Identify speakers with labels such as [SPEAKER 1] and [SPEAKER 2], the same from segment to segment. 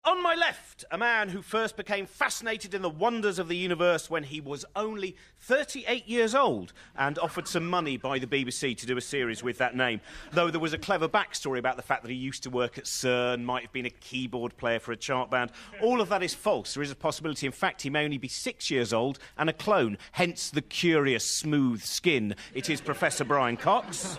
[SPEAKER 1] On my left, a man who first became fascinated in the wonders of the universe when he was only 38 years old and offered some money by the BBC to do a series with that name. Though there was a clever backstory about the fact that he used to work at CERN, might have been a keyboard player for a chart band. All of that is false. There is a possibility, in fact, he may only be 6 years old and a clone, hence the curious smooth skin. It is Professor Brian Cox.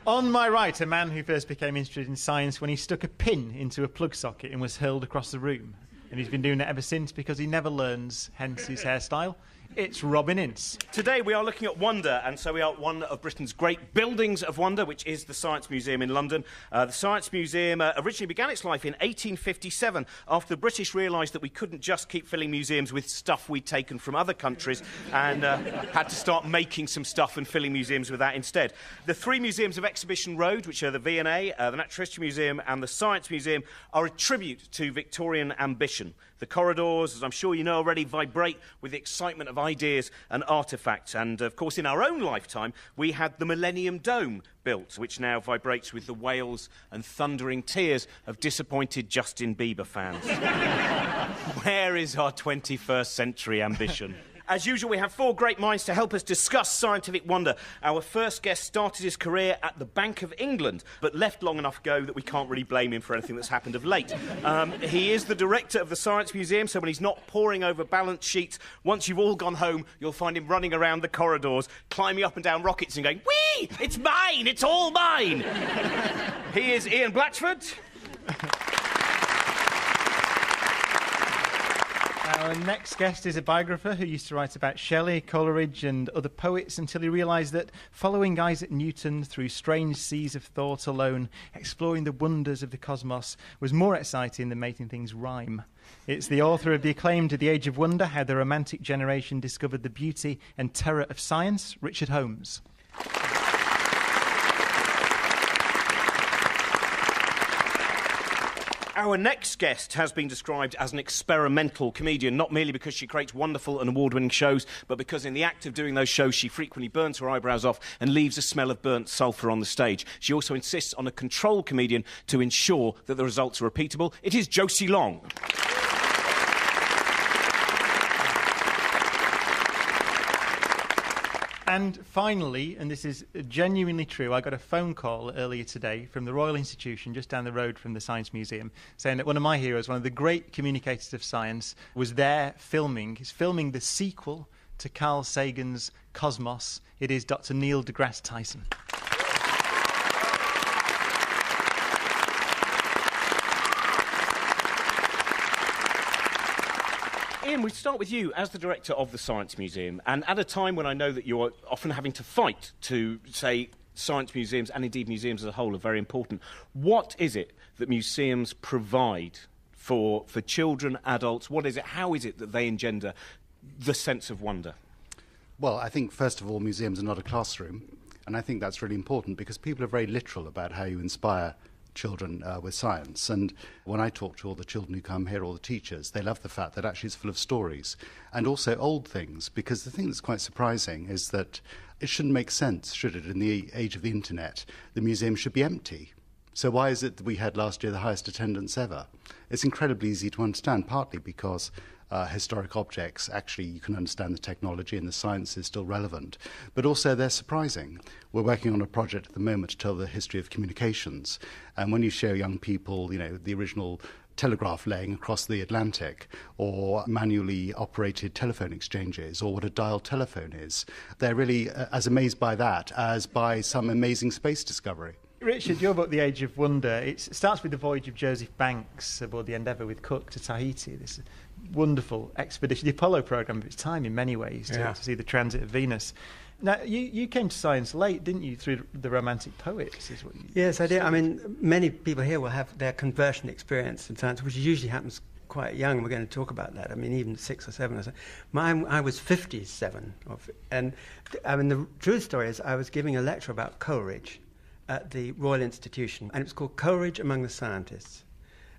[SPEAKER 2] On my right, a man who first became interested in science when he stuck a pin into a plug socket and was hurled across the room. And he's been doing it ever since because he never learns, hence his hairstyle. It's Robin Ince.
[SPEAKER 1] Today we are looking at wonder, and so we are at one of Britain's great buildings of wonder, which is the Science Museum in London. The Science Museum originally began its life in 1857 after the British realised that we couldn't just keep filling museums with stuff we'd taken from other countries and had to start making some stuff and filling museums with that instead. The three museums of Exhibition Road, which are the V&A, the Natural History Museum and the Science Museum, are a tribute to Victorian ambition. The corridors, as I'm sure you know already, vibrate with the excitement of ideas and artefacts. And, of course, in our own lifetime, we had the Millennium Dome built, which now vibrates with the wails and thundering tears of disappointed Justin Bieber fans. Where is our 21st century ambition? As usual, we have four great minds to help us discuss scientific wonder. Our first guest started his career at the Bank of England, but left long enough ago that we can't really blame him for anything that's happened of late. He is the director of the Science Museum, so when he's not poring over balance sheets, once you've all gone home, you'll find him running around the corridors, climbing up and down rockets and going, "Whee! It's mine! It's all mine!" He is Ian Blatchford.
[SPEAKER 2] Our next guest is a biographer who used to write about Shelley, Coleridge and other poets until he realised that following Isaac Newton through strange seas of thought alone, exploring the wonders of the cosmos, was more exciting than making things rhyme. It's the author of the acclaimed The Age of Wonder, How the Romantic Generation Discovered the Beauty and Terror of Science, Richard Holmes.
[SPEAKER 1] Our next guest has been described as an experimental comedian, not merely because she creates wonderful and award-winning shows, but because in the act of doing those shows she frequently burns her eyebrows off and leaves a smell of burnt sulphur on the stage. She also insists on a control comedian to ensure that the results are repeatable. It is Josie Long.
[SPEAKER 2] And finally, and this is genuinely true, I got a phone call earlier today from the Royal Institution just down the road from the Science Museum saying that one of my heroes, one of the great communicators of science, was there filming. He's filming the sequel to Carl Sagan's Cosmos. It is Dr. Neil deGrasse Tyson.
[SPEAKER 1] Ian, we start with you as the director of the Science Museum, and at a time when I know that you're often having to fight to say science museums and indeed museums as a whole are very important. What is it that museums provide for children, adults? What is it? How is it that they engender the sense of wonder?
[SPEAKER 3] Well, I think, first of all, museums are not a classroom, and I think that's really important because people are very literal about how you inspire children with science. And when I talk to all the children who come here, all the teachers, they love the fact that actually it's full of stories and also old things, because the thing that's quite surprising is that it shouldn't make sense, should it? In the age of the internet, the museum should be empty. So why is it that we had last year the highest attendance ever? It's incredibly easy to understand, partly because historic objects, actually you can understand the technology and the science is still relevant, but also they're surprising. We're working on a project at the moment to tell the history of communications, and when you show young people, you know, the original telegraph laying across the Atlantic, or manually operated telephone exchanges, or what a dial telephone is, they're really as amazed by that as by some amazing space discovery.
[SPEAKER 2] Richard, your book, The Age of Wonder, it starts with the voyage of Joseph Banks aboard the Endeavour with Cook to Tahiti, this wonderful expedition, the Apollo programme of its time in many ways, to see the transit of Venus. Now, you came to science late, didn't you, through the Romantic poets? Is what you
[SPEAKER 4] Yes, I did. I mean, many people here will have their conversion experience in science, which usually happens quite young. We're going to talk about that. I mean, even 6 or 7 or so. I was 57. And I mean, the true story is I was giving a lecture about Coleridge at the Royal Institution, and it was called Coleridge Among the Scientists.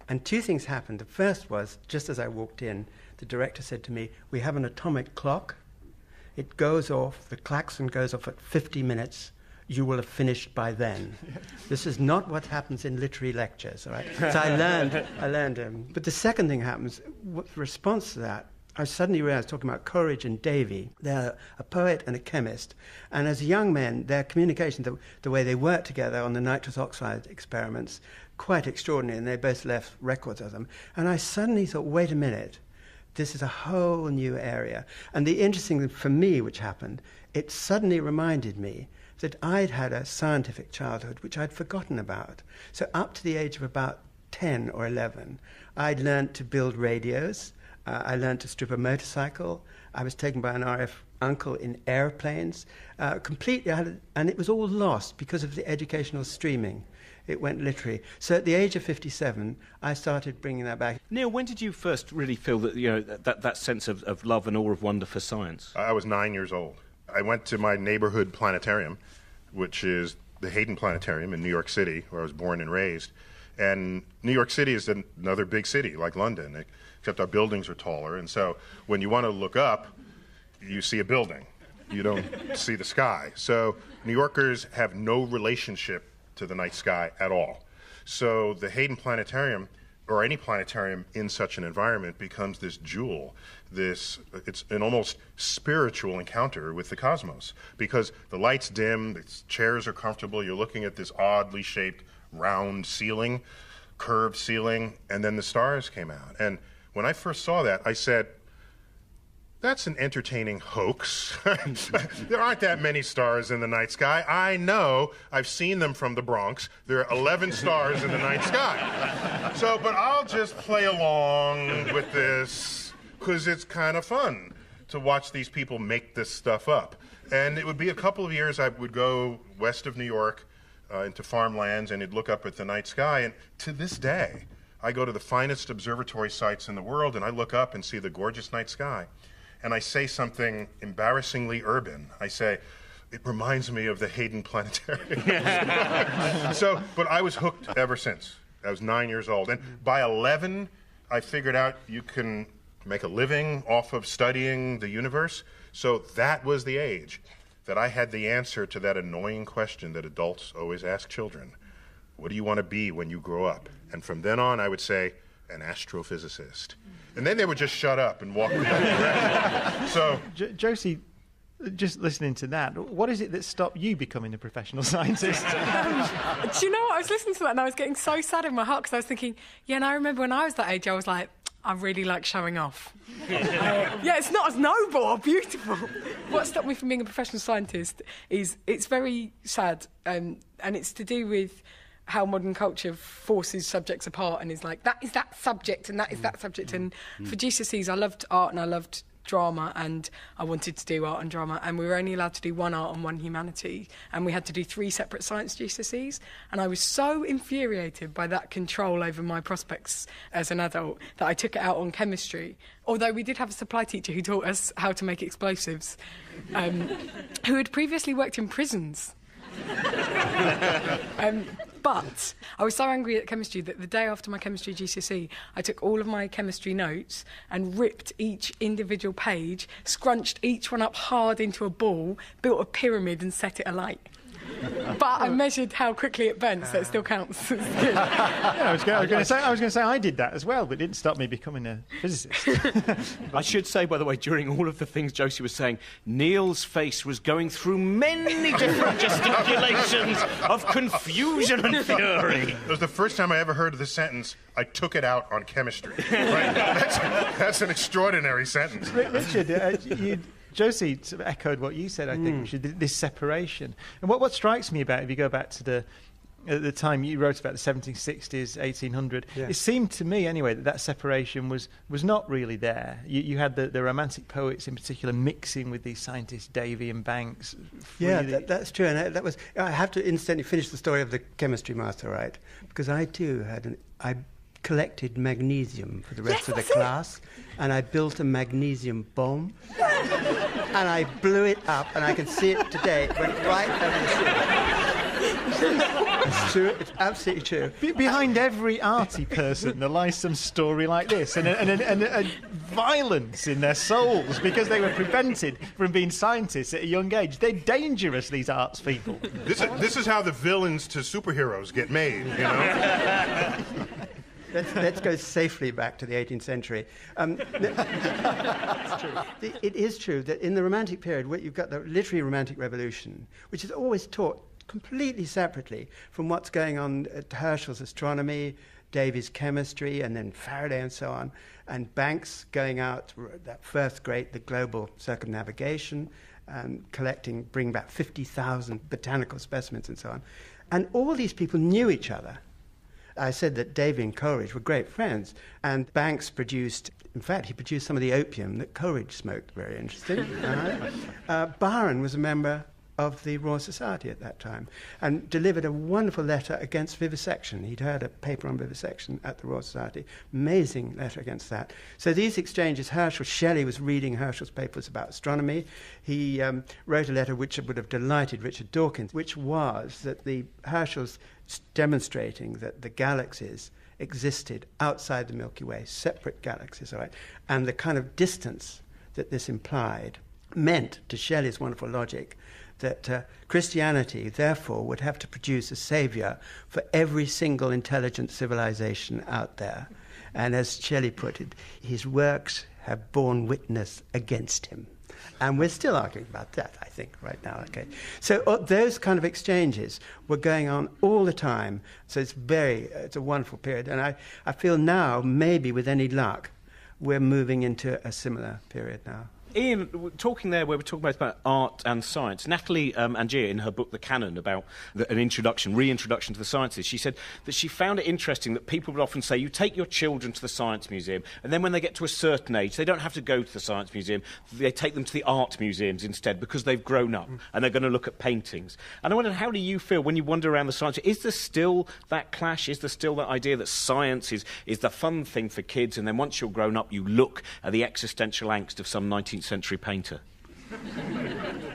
[SPEAKER 4] And two things happened. The first was, just as I walked in, the director said to me, "We have an atomic clock. It goes off, the klaxon goes off at 50 minutes. you will have finished by then. This is not what happens in literary lectures, all right? So I learned. But the second thing happens, what response to that, I suddenly realized, talking about Coleridge and Davy, they're a poet and a chemist, and as young men, their communication, the way they worked together on the nitrous oxide experiments, quite extraordinary, and they both left records of them. And I suddenly thought, wait a minute, this is a whole new area. And the interesting thing for me which happened, it suddenly reminded me that I'd had a scientific childhood which I'd forgotten about. So up to the age of about 10 or 11, I'd learned to build radios, I learned to strip a motorcycle, I was taken by an RF uncle in airplanes, completely, and it was all lost because of the educational streaming. It went literary. So at the age of 57, I started bringing that back.
[SPEAKER 1] Neil, when did you first really feel that, that sense of love and awe of wonder for science?
[SPEAKER 5] I was 9 years old. I went to my neighborhood planetarium, which is the Hayden Planetarium in New York City, where I was born and raised. And New York City is another big city, like London, except our buildings are taller. And so when you want to look up, you see a building. You don't see the sky. So New Yorkers have no relationship to the night sky at all. So the Hayden Planetarium, or any planetarium in such an environment, becomes this jewel. It's an almost spiritual encounter with the cosmos, because the light's dim, the chairs are comfortable, you're looking at this oddly shaped round ceiling, curved ceiling, and then the stars came out. And when I first saw that, I said, that's an entertaining hoax. There aren't that many stars in the night sky. I know. I've seen them from the Bronx. There are 11 stars in the night sky. But I'll just play along with this because it's kind of fun to watch these people make this stuff up. And it would be a couple of years I would go west of New York into farmlands, and you'd look up at the night sky. And to this day, I go to the finest observatory sites in the world, and I look up and see the gorgeous night sky. And I say something embarrassingly urban. I say, it reminds me of the Hayden Planetarium. But I was hooked ever since. I was 9 years old. And by 11, I figured out you can make a living off of studying the universe. So that was the age that I had the answer to that annoying question that adults always ask children. What do you want to be when you grow up? And from then on, I would say, an astrophysicist. And then they would just shut up and walk in that direction. So,
[SPEAKER 2] Josie, just listening to that, what is it that stopped you becoming a professional scientist?
[SPEAKER 6] Do you know what? I was listening to that and I was getting so sad in my heart because I was thinking, and I remember when I was that age, I was like, I really like showing off. It's not as noble or beautiful. What stopped me from being a professional scientist is it's very sad, and it's to do with how modern culture forces subjects apart and is like, that is that subject and that is that subject. And for GCSEs, I loved art and I loved drama, and I wanted to do art and drama, and we were only allowed to do one art and one humanity, and we had to do 3 separate science GCSEs, and I was so infuriated by that control over my prospects as an adult that I took it out on chemistry, although we did have a supply teacher who taught us how to make explosives, who had previously worked in prisons. But I was so angry at chemistry that the day after my chemistry GCSE, I took all of my chemistry notes and ripped each individual page, scrunched each one up hard into a ball, built a pyramid and set it alight. But I measured how quickly it burnt, so it still counts.
[SPEAKER 2] I was going to say I did that as well, but it didn't stop me becoming a physicist.
[SPEAKER 1] I should say, by the way, during all of the things Josie was saying, Neil's face was going through many different gesticulations of confusion and fury.
[SPEAKER 5] It was the first time I ever heard of the sentence, I took it out on chemistry. Right? That's an extraordinary sentence.
[SPEAKER 2] Richard, Josie sort of echoed what you said, I think, which is this separation. And what strikes me about it, if you go back to at the time you wrote about the 1760s, 1800, it seemed to me, anyway, that separation was not really there. You had the Romantic poets in particular mixing with these scientists, Davy and Banks.
[SPEAKER 4] That's true. And that was, I have to instantly finish the story of the chemistry master, right? Because I, too, I collected magnesium for the rest of the class, and I built a magnesium bomb, and I blew it up, and I can see it today. It went right over the ceiling. It's true. It's absolutely true.
[SPEAKER 2] Behind every arty person, there lies some story like this, and a violence in their souls because they were prevented from being scientists at a young age. They're dangerous, these arts people.
[SPEAKER 5] This is how the villains to superheroes get made, you know?
[SPEAKER 4] Let's go safely back to the 18th century. It's true. It is true that in the Romantic period, where you've got the literary Romantic Revolution, which is always taught completely separately from what's going on at Herschel's astronomy, Davy's chemistry, and then Faraday and so on, and Banks going out, that first great, the global circumnavigation, bring back 50,000 botanical specimens and so on. And all these people knew each other. I said that Davy and Coleridge were great friends, and Banks produced, in fact, he produced some of the opium that Coleridge smoked, very interesting. Byron was a member of the Royal Society at that time and delivered a wonderful letter against vivisection. He'd heard a paper on vivisection at the Royal Society. Amazing letter against that. So these exchanges, Shelley was reading Herschel's papers about astronomy. He wrote a letter which would have delighted Richard Dawkins, which was that Herschel's demonstrating that the galaxies existed outside the Milky Way, separate galaxies, all right? And the kind of distance that this implied meant, to Shelley's wonderful logic, that Christianity, therefore, would have to produce a savior for every single intelligent civilization out there. And as Shelley put it, his works have borne witness against him. And we're still arguing about that, I think, right now. Okay. So those kind of exchanges were going on all the time. So it's a wonderful period. And I feel now, maybe with any luck, we're moving into a similar period now.
[SPEAKER 1] Ian, talking there where we're talking about art and science, Natalie Angier, in her book The Canon, about an reintroduction to the sciences, she said that she found it interesting that people would often say, you take your children to the Science Museum, and then when they get to a certain age, they don't have to go to the Science Museum, they take them to the art museums instead, because they've grown up, and they're going to look at paintings. And I wondered, how do you feel when you wander around the science? Is there still that clash? Is there still that idea that science is the fun thing for kids, and then once you're grown up, you look at the existential angst of some 19th century painter?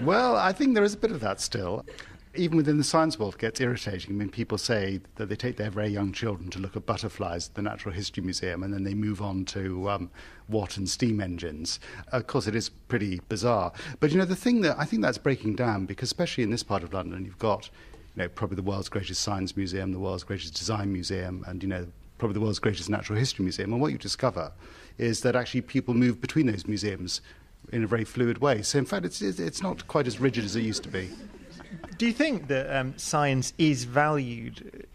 [SPEAKER 3] Well, I think there is a bit of that still. Even within the science world, it gets irritating. I mean, people say that they take their very young children to look at butterflies at the Natural History Museum, and then they move on to Watt and steam engines. Of course, it is pretty bizarre. But, you know, the thing that I think that's breaking down, because especially in this part of London, you've got, you know, probably the world's greatest science museum, the world's greatest design museum, and, you know, probably the world's greatest natural history museum. And what you discover is that actually people move between those museums in a very fluid way. So, in fact, it's not quite as rigid as it used to be.
[SPEAKER 2] Do you think that science is valued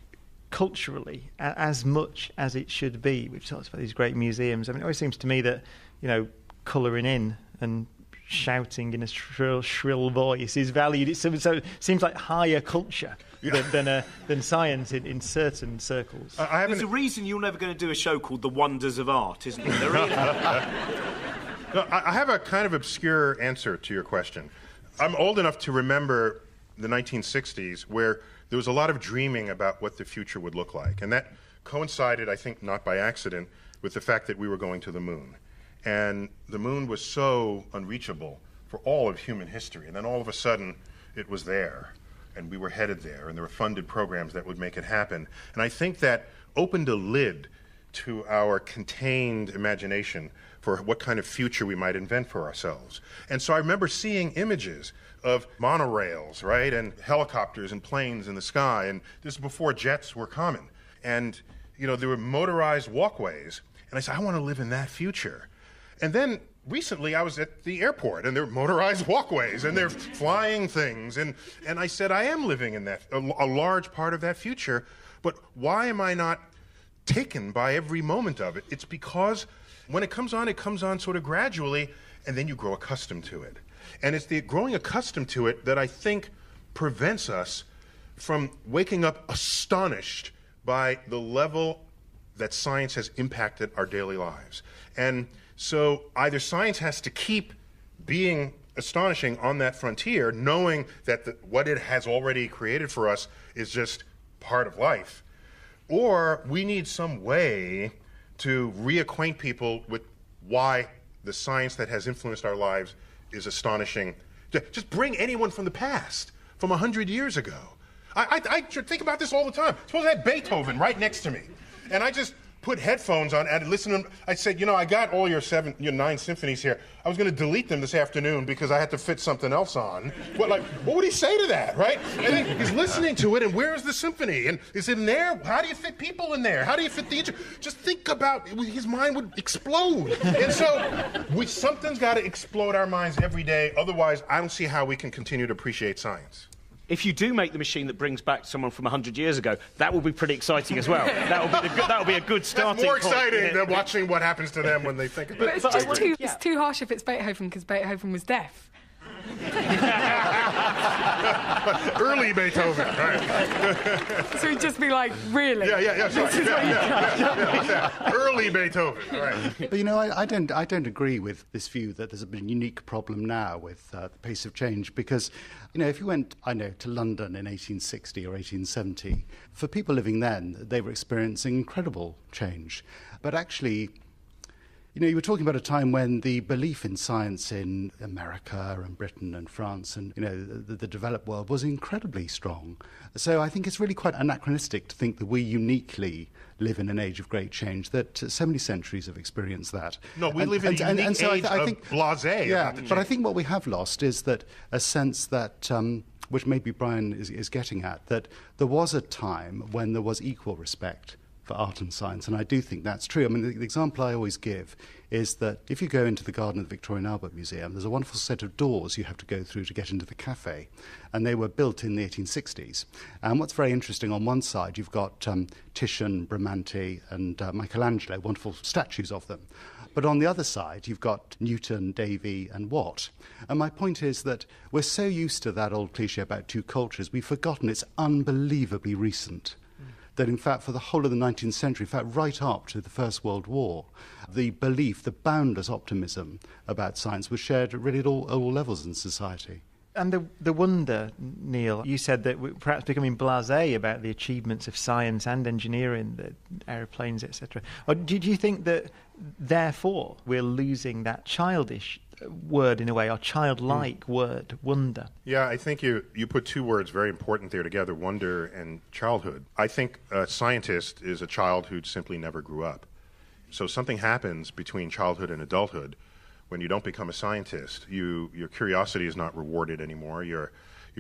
[SPEAKER 2] culturally as much as it should be? We've talked about these great museums. I mean, it always seems to me that, you know, colouring in and shouting in a shrill voice is valued. So it seems like higher culture than science in certain circles.
[SPEAKER 1] There's a reason you're never going to do a show called The Wonders of Art, isn't there? There really
[SPEAKER 5] No, I have a kind of obscure answer to your question. I'm old enough to remember the 1960s where there was a lot of dreaming about what the future would look like. And that coincided, I think, not by accident, with the fact that we were going to the moon. And the moon was so unreachable for all of human history. And then all of a sudden, it was there. And we were headed there. And there were funded programs that would make it happen. And I think that opened a lid to our contained imagination for what kind of future we might invent for ourselves. And so I remember seeing images of monorails, right, and helicopters and planes in the sky, and this is before jets were common. And, you know, there were motorized walkways, and I said, I want to live in that future. And then recently I was at the airport, and there were motorized walkways, and they're flying things, and I said, I am living in that, a large part of that future, but why am I not taken by every moment of it? It's because when it comes on sort of gradually, and then you grow accustomed to it. And it's the growing accustomed to it that I think prevents us from waking up astonished by the level that science has impacted our daily lives. And so either science has to keep being astonishing on that frontier, knowing that what it has already created for us is just part of life, or we need some way to reacquaint people with why the science that has influenced our lives is astonishing. Just bring anyone from the past, from 100 years ago. I think about this all the time. Suppose I had Beethoven right next to me, and I just put headphones on and listen to them. I said, you know, I got all your 9 symphonies here. I was going to delete them this afternoon because I had to fit something else on. What would he say to that, right? And then he's listening to it, and where is the symphony? And is it in there? How do you fit people in there? How do you fit the... Just think about it. His mind would explode. And so something's got to explode our minds every day. Otherwise, I don't see how we can continue to appreciate science.
[SPEAKER 1] If you do make the machine that brings back someone from 100 years ago, that will be pretty exciting as well. That will be a good starting
[SPEAKER 5] point. That's more
[SPEAKER 1] point,
[SPEAKER 5] exciting than watching what happens to them when they think about it.
[SPEAKER 6] But it's too harsh if it's Beethoven, because Beethoven was deaf.
[SPEAKER 5] Early Beethoven, right?
[SPEAKER 6] So he'd just be like, really?
[SPEAKER 5] Yeah, sorry. Yeah. Early Beethoven, right.
[SPEAKER 3] But you know, I don't agree with this view that there's a unique problem now with the pace of change, because, you know, if you went, to London in 1860 or 1870, for people living then, they were experiencing incredible change. But actually, you know, you were talking about a time when the belief in science in America and Britain and France and, you know, the developed world was incredibly strong. So I think it's really quite anachronistic to think that we uniquely live in an age of great change, that so many centuries have experienced that.
[SPEAKER 5] No, we live in a unique age of blasé.
[SPEAKER 3] Yeah, but I think what we have lost is that a sense that... which maybe Brian is getting at, that there was a time when there was equal respect for art and science, and I do think that's true. I mean, the example I always give is that if you go into the garden of the Victoria and Albert Museum, there's a wonderful set of doors you have to go through to get into the cafe, and they were built in the 1860s. And what's very interesting, on one side, you've got Titian, Bramante, and Michelangelo, wonderful statues of them. But on the other side, you've got Newton, Davy, and Watt. And my point is that we're so used to that old cliche about two cultures, we've forgotten it's unbelievably recent. That in fact for the whole of the 19th century, in fact right up to the First World War, the belief, the boundless optimism about science was shared really at all levels in society.
[SPEAKER 2] And the wonder, Neil, you said that we're perhaps becoming blasé about the achievements of science and engineering, the aeroplanes, etc. Or did you think that, therefore, we're losing that childish word in a way, or childlike word, wonder?
[SPEAKER 5] Yeah, I think you put two words very important there together, wonder and childhood. I think a scientist is a child who simply never grew up. So something happens between childhood and adulthood. When you don't become a scientist, your curiosity is not rewarded anymore. Your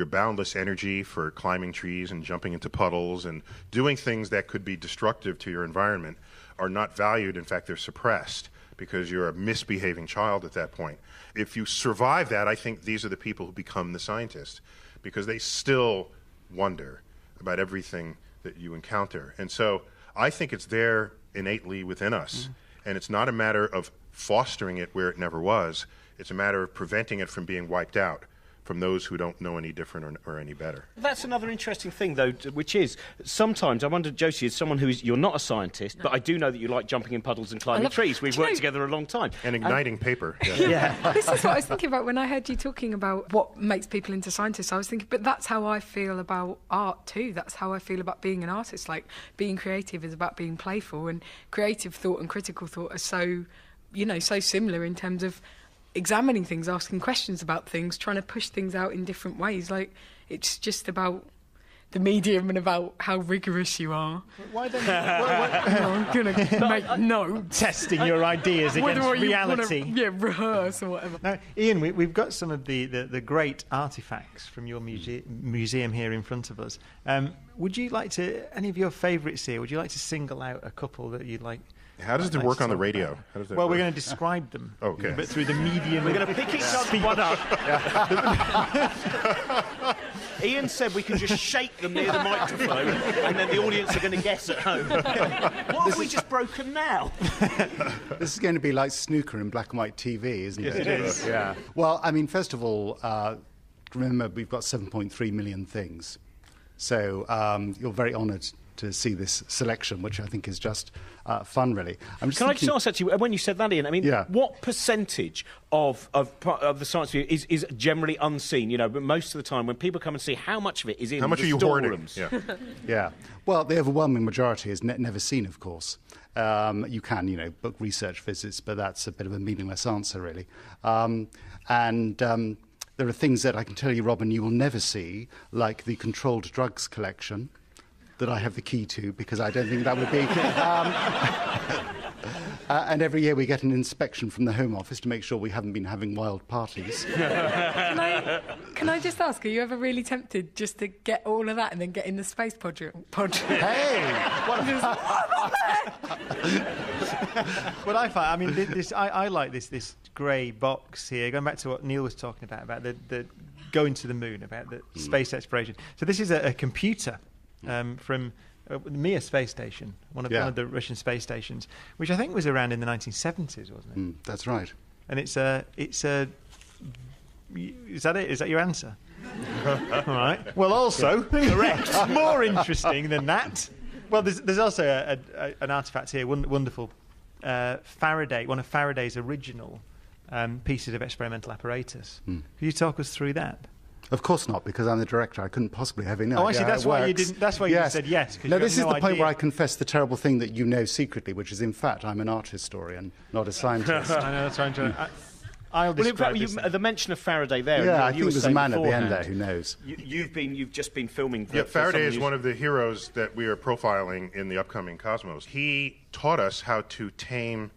[SPEAKER 5] boundless energy for climbing trees and jumping into puddles and doing things that could be destructive to your environment are not valued. In fact, they're suppressed because you're a misbehaving child at that point. If you survive that, I think these are the people who become the scientists, because they still wonder about everything that you encounter. And so I think it's there innately within us. And it's not a matter of fostering it where it never was. It's a matter of preventing it from being wiped out from those who don't know any different or any better.
[SPEAKER 1] That's another interesting thing, though, which is sometimes I wonder, Josie, as someone you're not a scientist, but I do know that you like jumping in puddles and climbing trees. We've worked together a long time.
[SPEAKER 5] And igniting paper.
[SPEAKER 6] Yeah. This is what I was thinking about when I heard you talking about what makes people into scientists. I was thinking, but that's how I feel about art too. That's how I feel about being an artist. Like, being creative is about being playful, and creative thought and critical thought are so similar in terms of examining things, asking questions about things, trying to push things out in different ways. Like, it's just about the medium and about how rigorous you are.
[SPEAKER 2] Why then?
[SPEAKER 6] I'm going to make notes.
[SPEAKER 2] Testing your ideas against reality.
[SPEAKER 6] Rehearse or whatever.
[SPEAKER 2] Now, Ian, we've got some of the great artefacts from your museum here in front of us. Would you like to, any of your favourites here, would you like to single out a couple that you'd like?
[SPEAKER 5] How does it work on the radio?
[SPEAKER 2] Well, we're going to describe them.
[SPEAKER 5] Okay.
[SPEAKER 2] But through the medium.
[SPEAKER 1] We're going to pick each other one up. Ian said we can just shake them near the microphone, and then the audience are going to guess at home. What have we just broken now?
[SPEAKER 3] This is going to be like snooker in black and white TV, isn't it?
[SPEAKER 2] It is.
[SPEAKER 3] Yeah. Well, I mean, first of all, remember we've got 7.3 million things. So you're very honoured to see this selection, which I think is just fun, really.
[SPEAKER 1] Can I just ask, actually, when you said that, Ian, I mean, what percentage of the science view is generally unseen? You know, but most of the time when people come and see, how much of it is in the storerooms?
[SPEAKER 3] Yeah. Well, the overwhelming majority is never seen, of course. You can, book research visits, but that's a bit of a meaningless answer, really. There are things that I can tell you, Robin, you will never see, like the controlled drugs collection that I have the key to, because I don't think that would be... and every year we get an inspection from the Home Office to make sure we haven't been having wild parties.
[SPEAKER 6] Can I just ask, are you ever really tempted just to get all of that and then get in the space pod?
[SPEAKER 3] Hey!
[SPEAKER 2] What I find, I mean, I like this grey box here, going back to what Neil was talking about the going to the moon, about the space exploration. So this is a computer from the Mir space station, one of the Russian space stations, which I think was around in the 1970s, wasn't it?
[SPEAKER 3] That's right.
[SPEAKER 2] And it's a. Is that it? Is that your answer? All right. Well, also correct. More interesting than that. Well, there's also an artifact here, wonderful Faraday, one of Faraday's original pieces of experimental apparatus. Could you talk us through that?
[SPEAKER 3] Of course not, because I'm the director. I couldn't possibly have any idea.
[SPEAKER 2] Oh, I see. That's why you didn't. That's why you said yes.
[SPEAKER 3] No, this is the point where I confess the terrible thing that you know secretly, which is, in fact, I'm an art historian, not a scientist.
[SPEAKER 2] I know. That's right. I'll describe this.
[SPEAKER 1] The mention of Faraday there.
[SPEAKER 3] Yeah, I think there's a man at the end there who knows.
[SPEAKER 1] You've just been filming.
[SPEAKER 5] Faraday is one of the heroes that we are profiling in the upcoming Cosmos. He taught us how to tame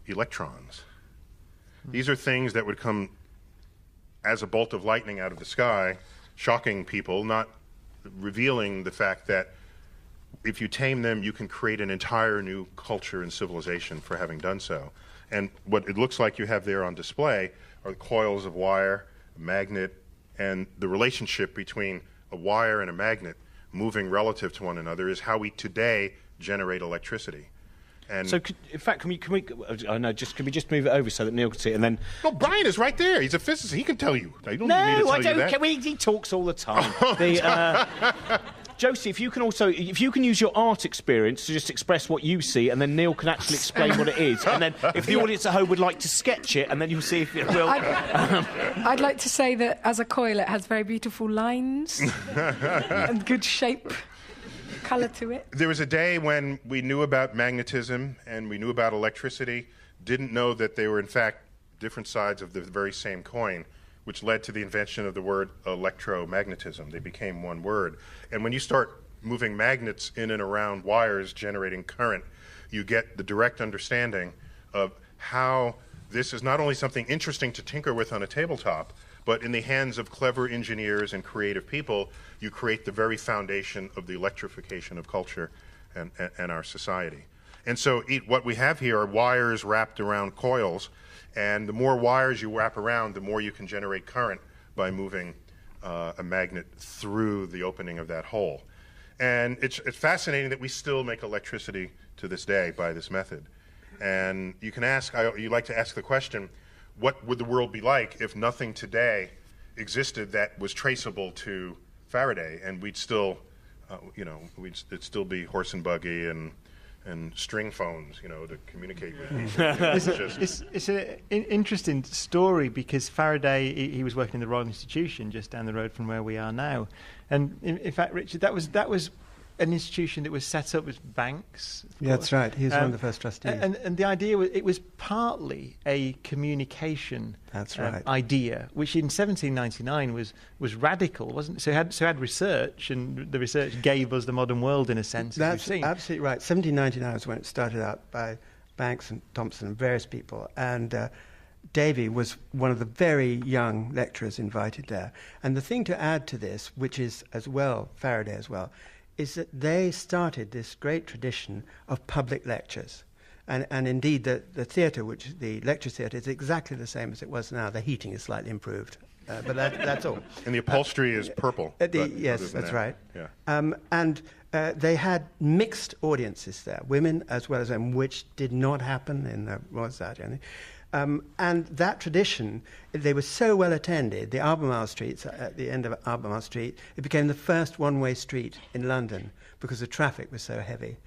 [SPEAKER 5] electrons. These are things that would come as a bolt of lightning out of the sky, shocking people, not revealing the fact that if you tame them, you can create an entire new culture and civilization for having done so. And what it looks like you have there on display are coils of wire, a magnet, and the relationship between a wire and a magnet moving relative to one another is how we today generate electricity. And
[SPEAKER 1] so, in fact, can we? Can we just move it over so that Neil can see it, and then?
[SPEAKER 5] Well, Brian is right there. He's a physicist. He can tell you. I don't
[SPEAKER 1] no,
[SPEAKER 5] need me to tell
[SPEAKER 1] I don't.
[SPEAKER 5] You that.
[SPEAKER 1] He talks all the time. Josie, if you can use your art experience to just express what you see, and then Neil can actually explain what it is, and then if the audience at home would like to sketch it, and then you'll see if it will.
[SPEAKER 6] I'd like to say that as a coil, it has very beautiful lines and good shape. Colour to it.
[SPEAKER 5] There was a day when we knew about magnetism and we knew about electricity, didn't know that they were in fact different sides of the very same coin, which led to the invention of the word electromagnetism. They became one word. And when you start moving magnets in and around wires generating current, you get the direct understanding of how this is not only something interesting to tinker with on a tabletop, but in the hands of clever engineers and creative people, you create the very foundation of the electrification of culture and our society. And so what we have here are wires wrapped around coils, and the more wires you wrap around, the more you can generate current by moving a magnet through the opening of that hole. And it's fascinating that we still make electricity to this day by this method. And you can ask, you like to ask the question, what would the world be like if nothing today existed that was traceable to Faraday, and we'd still, it'd still be horse and buggy and string phones, to communicate with people.
[SPEAKER 2] It's an interesting story because Faraday, he was working in the Royal Institution just down the road from where we are now, and in fact, Richard, that was an institution that was set up with banks.
[SPEAKER 4] Yeah, that's right. He was one of the first trustees.
[SPEAKER 2] And the idea was, it was partly a communication idea, which in 1799 was radical, wasn't it? So it had research, and the research gave us the modern world in a sense.
[SPEAKER 4] That's absolutely right. 1799 was when it started out by Banks and Thompson and various people. And Davy was one of the very young lecturers invited there. And the thing to add to this, which is as well, Faraday as well, is that they started this great tradition of public lectures. And indeed, the theatre, which the lecture theatre, is exactly the same as it was now. The heating is slightly improved, but that's all.
[SPEAKER 5] And the upholstery is purple.
[SPEAKER 4] Yes, that's right. Yeah. And they had mixed audiences there, women as well as men, which did not happen in the Royal Society. And that tradition, they were so well attended, the Albemarle Streets, at the end of Albemarle Street, it became the first one-way street in London because the traffic was so heavy.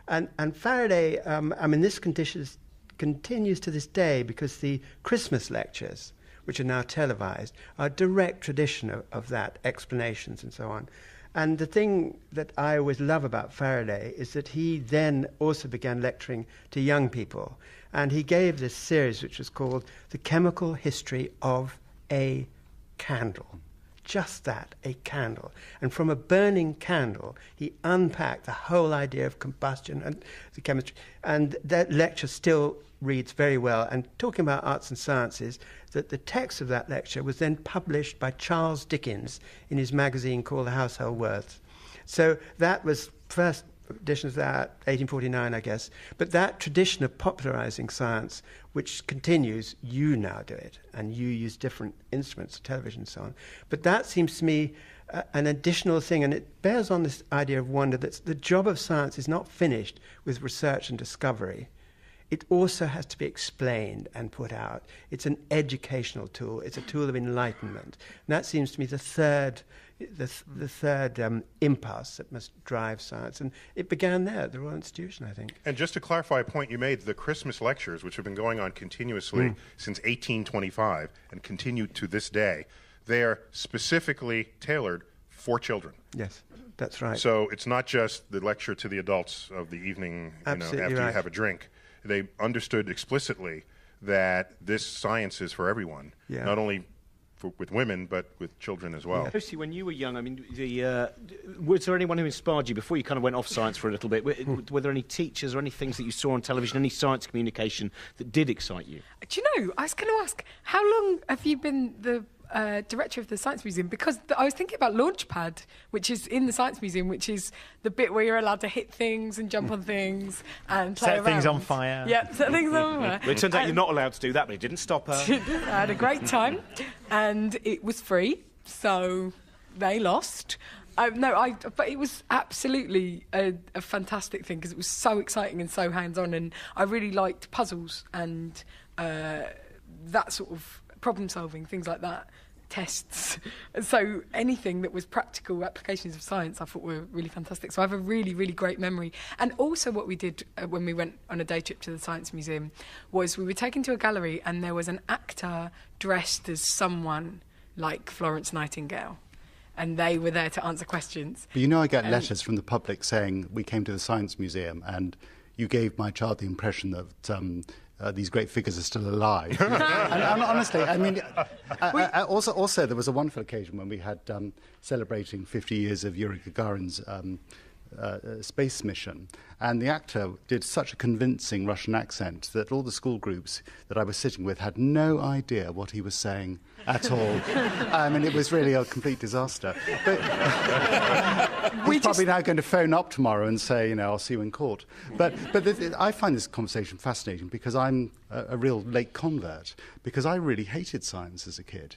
[SPEAKER 4] And Faraday, this continues to this day because the Christmas lectures, which are now televised, are a direct tradition of that, explanations and so on. And the thing that I always love about Faraday is that he then also began lecturing to young people. And he gave this series which was called The Chemical History of a candle. Just that, a candle. And from a burning candle, he unpacked the whole idea of combustion and the chemistry. And that lecture still reads very well. And talking about arts and sciences, that the text of that lecture was then published by Charles Dickens in his magazine called The Household Words. So that was first edition of that, 1849, I guess. But that tradition of popularising science, which continues, you now do it, and you use different instruments, television and so on. But that seems to me an additional thing, and it bears on this idea of wonder, that the job of science is not finished with research and discovery. It also has to be explained and put out. It's an educational tool. It's a tool of enlightenment. And that seems to me the third impulse that must drive science. And it began there at the Royal Institution, I think.
[SPEAKER 5] And just to clarify a point you made, the Christmas lectures, which have been going on continuously since 1825 and continue to this day, they are specifically tailored for children.
[SPEAKER 4] Yes, that's right.
[SPEAKER 5] So it's not just the lecture to the adults of the evening, after you have a drink. They understood explicitly that this science is for everyone, not only with women, but with children as well.
[SPEAKER 1] Lucy, when you were young, I mean, was there anyone who inspired you before you kind of went off science for a little bit? Were there any teachers or any things that you saw on television, any science communication that did excite you?
[SPEAKER 6] Do you know, I was going to ask, how long have you been the director of the Science Museum? Because I was thinking about Launchpad, which is in the Science Museum, which is the bit where you're allowed to hit things and jump on things and play
[SPEAKER 2] set things on fire.
[SPEAKER 6] Yeah, set things on fire.
[SPEAKER 1] Well, it turns out you're not allowed to do that, but it didn't stop her.
[SPEAKER 6] I had a great time, and it was free, so they lost. But it was absolutely a fantastic thing because it was so exciting and so hands-on, and I really liked puzzles and that sort of problem-solving, things like that, tests. So anything that was practical applications of science I thought were really fantastic. So I have a really, really great memory. And also what we did when we went on a day trip to the Science Museum was we were taken to a gallery and there was an actor dressed as someone like Florence Nightingale. And they were there to answer questions.
[SPEAKER 3] But I get letters from the public saying, we came to the Science Museum and you gave my child the impression that these great figures are still alive. and honestly, I mean, also there was a wonderful occasion when we had celebrating 50 years of Yuri Gagarin's space mission, and the actor did such a convincing Russian accent that all the school groups that I was sitting with had no idea what he was saying at all. And it was really a complete disaster. But he's probably now going to phone up tomorrow and say, I'll see you in court. But I find this conversation fascinating because I'm a real late convert, because I really hated science as a kid.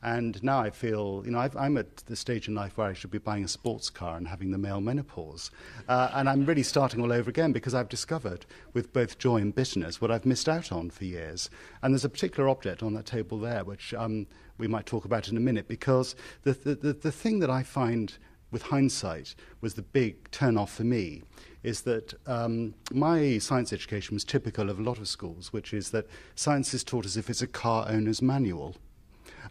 [SPEAKER 3] And now I feel, I'm at the stage in life where I should be buying a sports car and having the male menopause. And I'm really starting all over again because I've discovered, with both joy and bitterness, what I've missed out on for years. And there's a particular object on that table there, which we might talk about in a minute, because the thing that I find, with hindsight, was the big turn-off for me, is that my science education was typical of a lot of schools, which is that science is taught as if it's a car owner's manual.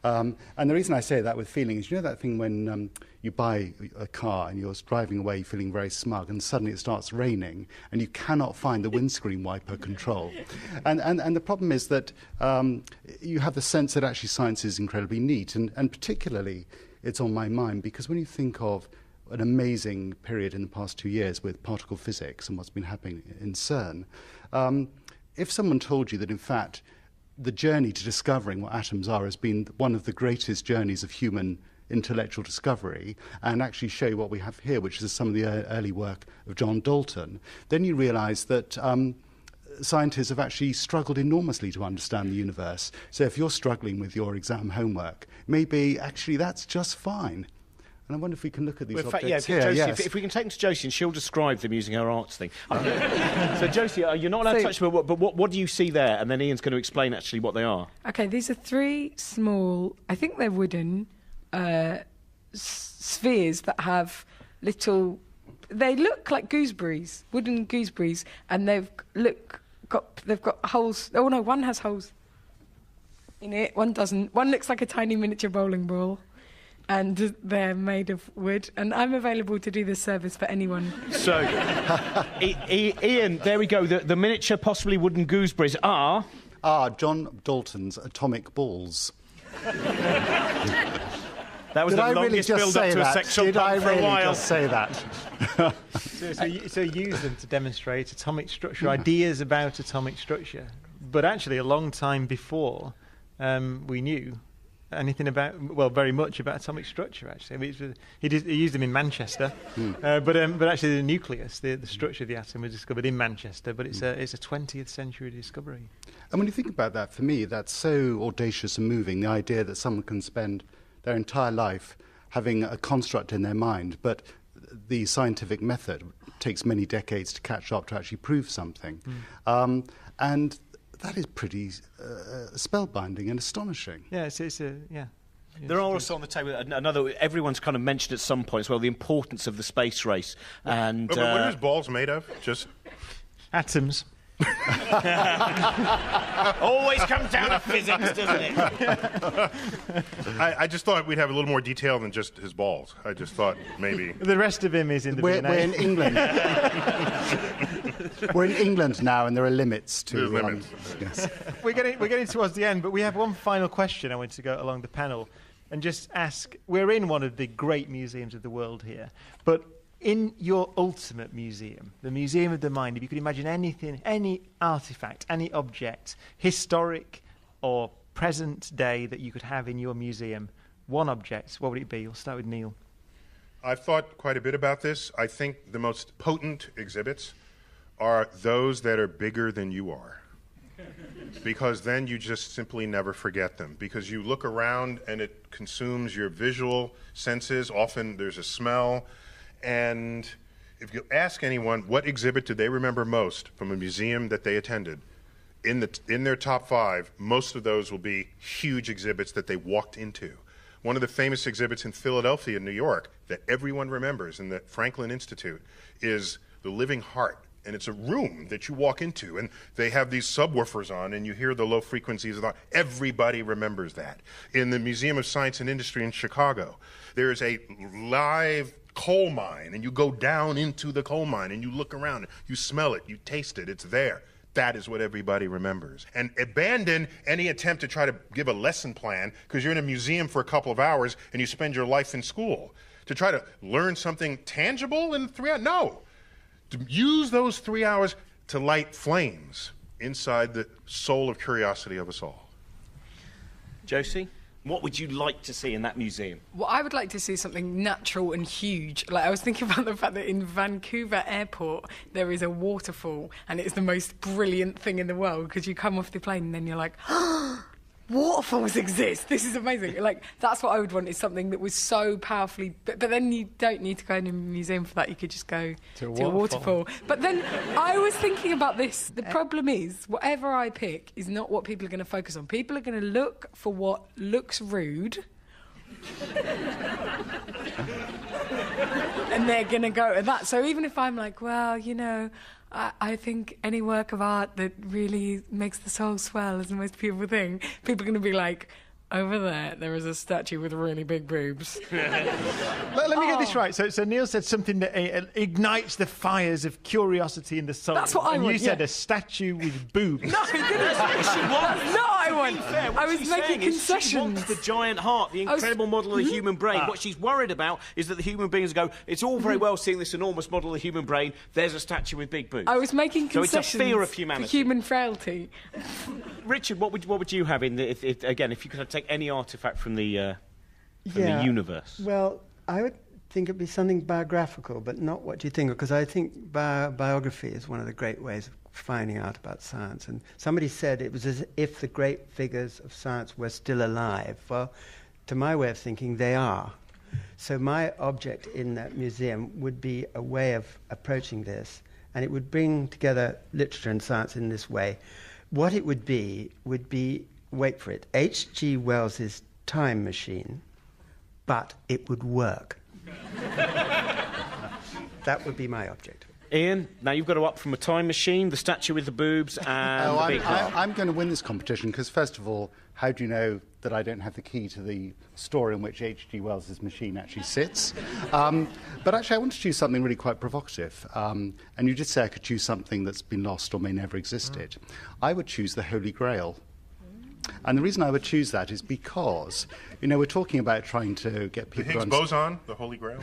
[SPEAKER 3] And the reason I say that with feeling is, that thing when you buy a car and you're driving away feeling very smug and suddenly it starts raining and you cannot find the windscreen wiper control. And the problem is that you have the sense that actually science is incredibly neat, and particularly it's on my mind because when you think of an amazing period in the past 2 years with particle physics and what's been happening in CERN, if someone told you that in fact the journey to discovering what atoms are has been one of the greatest journeys of human intellectual discovery, and actually show you what we have here, which is some of the early work of John Dalton, then you realise that scientists have actually struggled enormously to understand the universe. So if you're struggling with your exam homework, maybe actually that's just fine. And I wonder if we can look at these objects here.
[SPEAKER 1] Josie,
[SPEAKER 3] yes.
[SPEAKER 1] if we can take them to Josie and she'll describe them using her arts thing. So Josie, you're not allowed to touch them, but what do you see there? And then Ian's going to explain actually what they are.
[SPEAKER 6] Okay, these are 3 small, I think they're wooden, spheres that have little, they look like gooseberries, wooden gooseberries, and they've got holes. Oh no, one has holes in it, one doesn't. One looks like a tiny miniature bowling ball. And they're made of wood, and I'm available to do this service for anyone.
[SPEAKER 1] So, Ian, there we go. The miniature, possibly wooden gooseberries are
[SPEAKER 3] John Dalton's atomic balls.
[SPEAKER 1] That was
[SPEAKER 3] Did
[SPEAKER 1] the
[SPEAKER 3] I really
[SPEAKER 1] longest
[SPEAKER 3] just
[SPEAKER 1] build-up
[SPEAKER 3] say
[SPEAKER 1] to a
[SPEAKER 3] that?
[SPEAKER 1] sexual
[SPEAKER 3] Did I
[SPEAKER 1] pun for a
[SPEAKER 3] really
[SPEAKER 1] while.
[SPEAKER 3] just say that?
[SPEAKER 2] So use them to demonstrate atomic structure, ideas about atomic structure. But actually, a long time before we knew anything about, well, very much about atomic structure, actually. I mean, he used them in Manchester, but actually the nucleus, the structure of the atom, was discovered in Manchester, but it's a 20th century discovery.
[SPEAKER 3] And when you think about that, for me, that's so audacious and moving, the idea that someone can spend their entire life having a construct in their mind, but the scientific method takes many decades to catch up to actually prove something. And that is pretty spellbinding and astonishing.
[SPEAKER 2] Yeah, yeah.
[SPEAKER 1] There are also on the table another. Everyone's kind of mentioned at some point as well the importance of the space race. And
[SPEAKER 5] But what are his balls made of? Just
[SPEAKER 2] Atoms.
[SPEAKER 1] always comes down to physics, doesn't it?
[SPEAKER 5] I just thought we'd have a little more detail than just his balls. I just thought maybe.
[SPEAKER 2] The rest of him is in the
[SPEAKER 3] We're in
[SPEAKER 2] DNA.
[SPEAKER 3] England. We're in England now, and there are limits to...
[SPEAKER 5] There's limits.
[SPEAKER 3] Yes.
[SPEAKER 2] We're getting towards the end, but we have one final question I want to go along the panel and just ask. We're in one of the great museums of the world here, but in your ultimate museum, the Museum of the Mind, if you could imagine anything, any artifact, any object, historic or present day that you could have in your museum, one object, what would it be? We'll start with Neil.
[SPEAKER 5] I've thought quite a bit about this. I think the most potent exhibits are those that are bigger than you are. Because then you just simply never forget them. Because you look around and it consumes your visual senses. Often there's a smell. And if you ask anyone what exhibit did they remember most from a museum that they attended, in their top 5, most of those will be huge exhibits that they walked into. One of the famous exhibits in Philadelphia, New York, that everyone remembers in the Franklin Institute is the Living Heart. And it's a room that you walk into, and they have these subwoofers on, and you hear the low frequencies of the heart. Everybody remembers that. In the Museum of Science and Industry in Chicago, there's a live coal mine, and you go down into the coal mine, and you look around, you smell it, you taste it, it's there. That is what everybody remembers. And abandon any attempt to try to give a lesson plan because you're in a museum for a couple of hours and you spend your life in school. To try to learn something tangible in 3 hours? No. To use those 3 hours to light flames inside the soul of curiosity of us all.
[SPEAKER 1] Josie, what would you like to see in that museum?
[SPEAKER 6] Well, I would like to see something natural and huge. Like, I was thinking about the fact that in Vancouver Airport there is a waterfall, and it's the most brilliant thing in the world because you come off the plane and then you're like, waterfalls exist. This is amazing. Like, that's what I would want, is something that was so powerfully... But then you don't need to go in a museum for that. You could just go to a waterfall. But then I was thinking about this. The problem is, whatever I pick is not what people are going to focus on. People are going to look for what looks rude... and they're going to go at that. So even if I'm like, well, you know... I think any work of art that really makes the soul swell is the most beautiful thing. People are going to be like, over there is a statue with really big boobs.
[SPEAKER 2] Let me get this right. So Neil said something that ignites the fires of curiosity in the soul.
[SPEAKER 6] That's what I
[SPEAKER 2] and
[SPEAKER 6] want,
[SPEAKER 2] you said
[SPEAKER 6] yeah.
[SPEAKER 2] a statue with boobs.
[SPEAKER 6] No, he didn't. That's not what I want. I was making
[SPEAKER 1] She
[SPEAKER 6] concessions.
[SPEAKER 1] wants the giant heart, the incredible model of the human brain. What she's worried about is that the human beings go, it's all very well seeing this enormous model of the human brain, there's a statue with big boobs.
[SPEAKER 6] I was making
[SPEAKER 1] So
[SPEAKER 6] concessions
[SPEAKER 1] it's a fear of humanity.
[SPEAKER 6] for human frailty.
[SPEAKER 1] Richard, what would you have in the, if you could take any artifact from the universe?
[SPEAKER 4] Well, I would think it'd be something biographical, but not what you think, because I think biography is one of the great ways of finding out about science. And somebody said it was as if the great figures of science were still alive. Well, to my way of thinking, they are. So my object in that museum would be a way of approaching this, and it would bring together literature and science in this way. What it would be, wait for it, H.G. Wells's Time Machine, but it would work. That would be my object.
[SPEAKER 1] Ian, now you've got to up from a time machine, the statue with the boobs, and the big heart.
[SPEAKER 3] I'm going to win this competition because, first of all, how do you know that I don't have the key to the store in which H.G. Wells's machine actually sits? But actually, I want to choose something really quite provocative. And you did say I could choose something that's been lost or may never existed. I would choose the Holy Grail. And the reason I would choose that is because, we're talking about trying to get people
[SPEAKER 5] The Higgs boson, the Holy Grail?